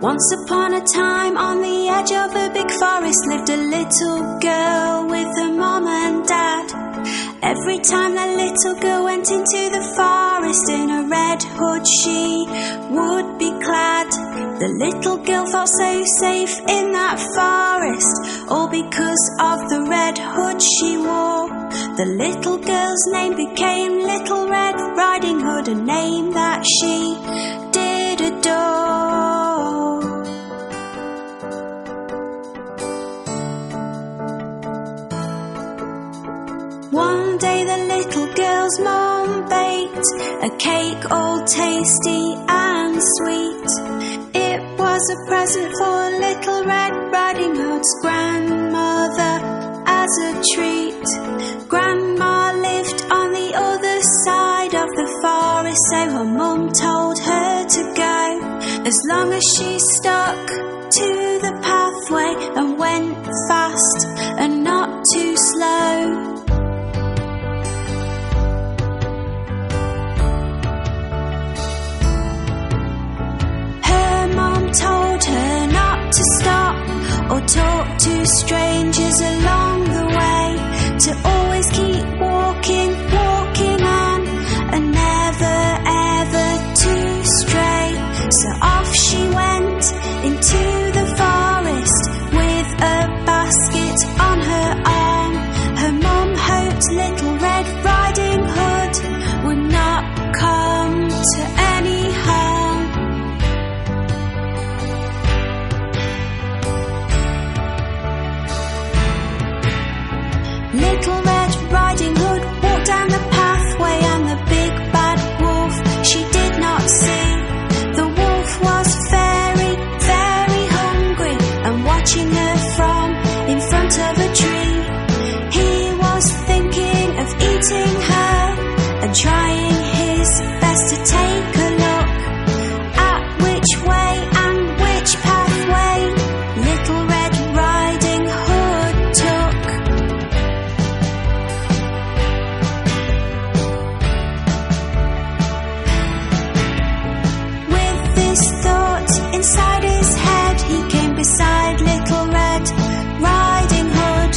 Once upon a time, on the edge of a big forest, lived a little girl with her mom and dad. Every time the little girl went into the forest, in a red hood she would be clad. The little girl felt so safe in that forest, all because of the red hood she wore. The little girl's name became Little Red Riding Hood, a name that she did adore. One day the little girl's mom baked a cake all tasty and sweet. It was a present for Little Red Riding Hood's grandmother as a treat. Grandma lived on the other side of the forest, so her mum told her to go, as long as she stuck to the pathway and went fast and not too slow. Told her not to stop or talk to strangers along the way, to always keep walking on, and never ever to stray. So off she went into the forest with a basket on her arm. Her mum hoped Little Red Riding Hood would not come to any harm. Little Red Riding Hood walked down the pathway, and the big bad wolf she did not see. The wolf was very, very hungry and watching her from in front of a tree. He was thinking of eating her and trying his best to take a look at which way and which pathway Little Red Riding Hood took. Inside his head, he came beside Little Red Riding Hood.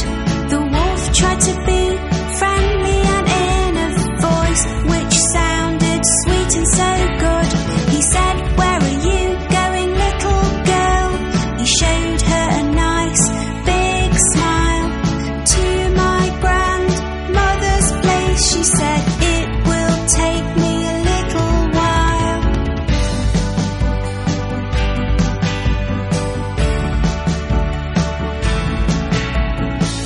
The wolf tried to be friendly and in a voice which sounded sweet and so good. He said, "Where are you going, little girl?" He showed her a nice big smile. "To my grandmother's place," she said, "it will take me a little while."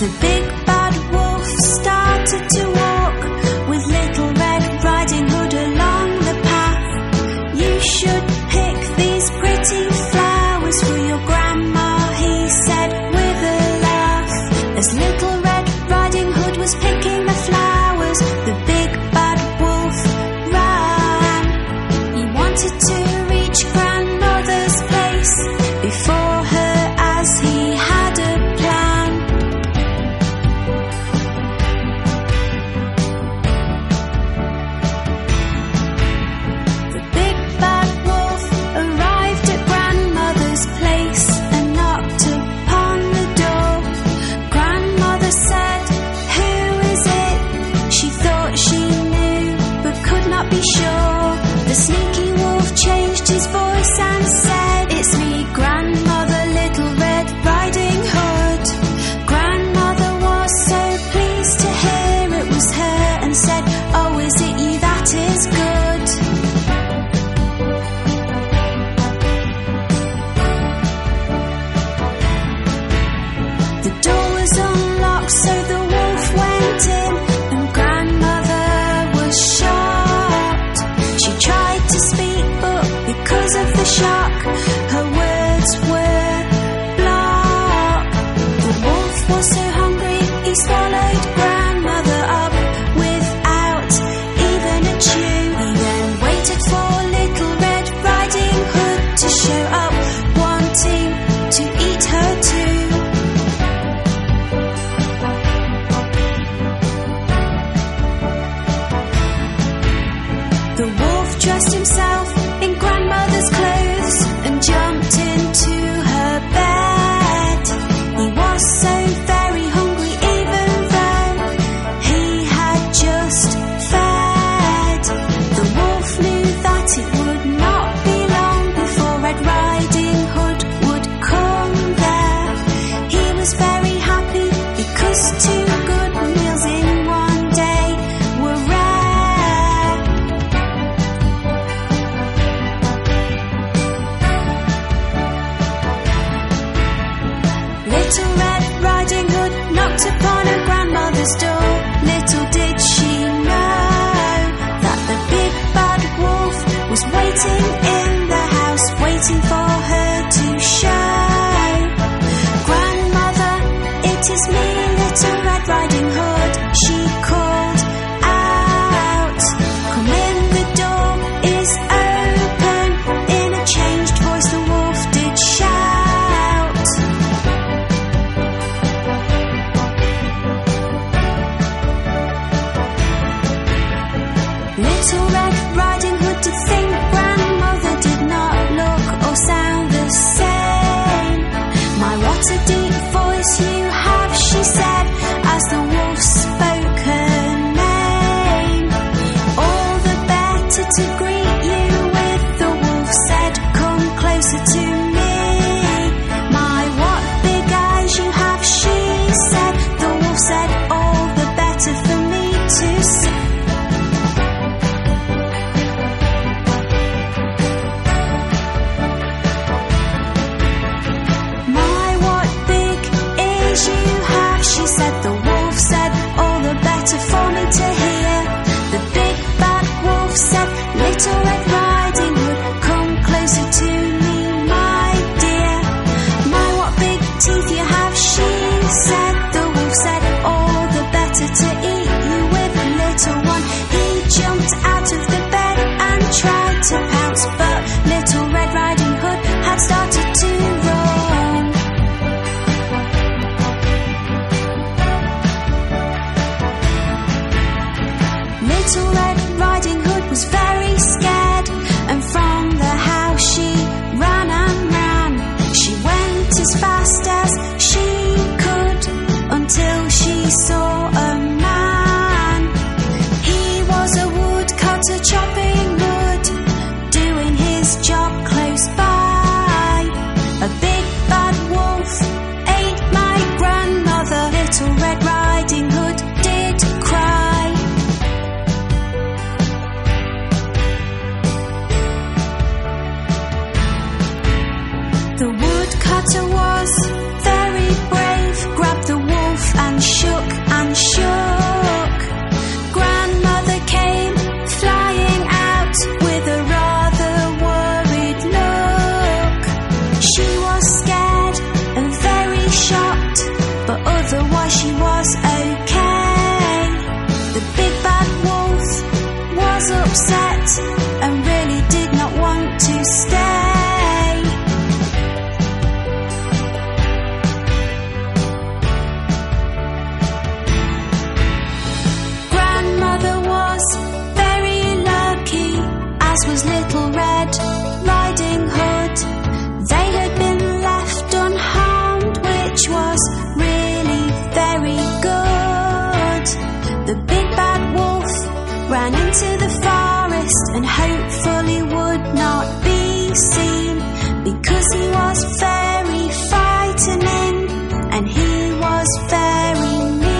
The big bad wolf started to walk with Little Red Riding Hood along the path. "You should pick these pretty flowers for your grandma," he said with a laugh. As Little Red Riding Hood was picking the flowers, the big bad wolf ran. He wanted to reach grandmother's place before her, as he had a plan. The big bad wolf arrived at grandmother's place and knocked upon the door. Grandmother said, "Who is it?" She thought she knew but could not be sure. The sneaky wolf changed his voice and said, "It's me, grandmother, Little Red Riding Hood." Grandmother was so pleased to hear it was her and said, "Oh, is it you? That is good." The door was unlocked, so the wolf went in, and grandmother was shocked. She tried to speak, but because of the shock, her words were blocked. The wolf was so hungry, he swallowed grandmother up without even a chew. He then waited for Little Red Riding Hood to show up, wanting to eat her too. The wolf dressed himself in grandmother's clothes and jumped Little Red Riding Hood knocked upon her grandmother's door. Little did she know that the big bad wolf was waiting in the house, waiting for her to show. Grandmother, it is me, Little Red Riding Hood, she called out. Come in, the door is open. In a changed voice the wolf did shout. Little Red Riding Hood did think grandmother did not look or sound the same. My, what a deep voice you have, she said, as the wolf spoke her name. All the better to greet you with, the wolf said, come closer to me. My, what big eyes you have, she said, the wolf said, all the better for me to see. She said, the wolf said, all the better for me to hear. The big bad wolf said, Little Red Riding Hood, come closer to me, my dear. My, what big teeth you have, she said. The wolf said, all the better to eat you with, little one. He jumped out of the bed and tried to pounce, but Little Red Riding Hood had started to run. Little Red Riding Hood was very scared, and from the house she ran and ran. She went as fast as she could until she saw a man. He was a woodcutter chopping wood, doing his job close by. A big bad wolf ate my grandmother. Little Red Riding Hood did cry. The woodcutter was very brave, grabbed the wolf and shook and shook. Grandmother came flying out with a rather worried look. She was scared and very shocked, but otherwise she was okay. The big bad wolf was upset and really did not want to stay. Was Little Red Riding Hood. They had been left unharmed, which was really very good. The big bad wolf ran into the forest and hopefully would not be seen, because he was very frightening and he was very mean.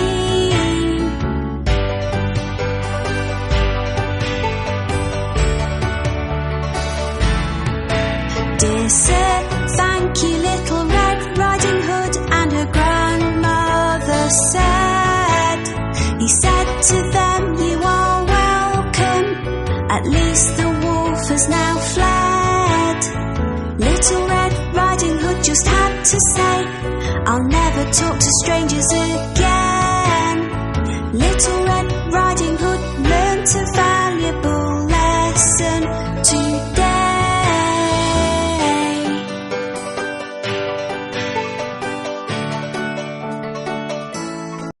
Dear sir, thank you, Little Red Riding Hood, and her grandmother said. He said to them, you are welcome, at least the wolf has now fled. Little Red Riding Hood just had to say, I'll never talk to strangers again. Little Red Riding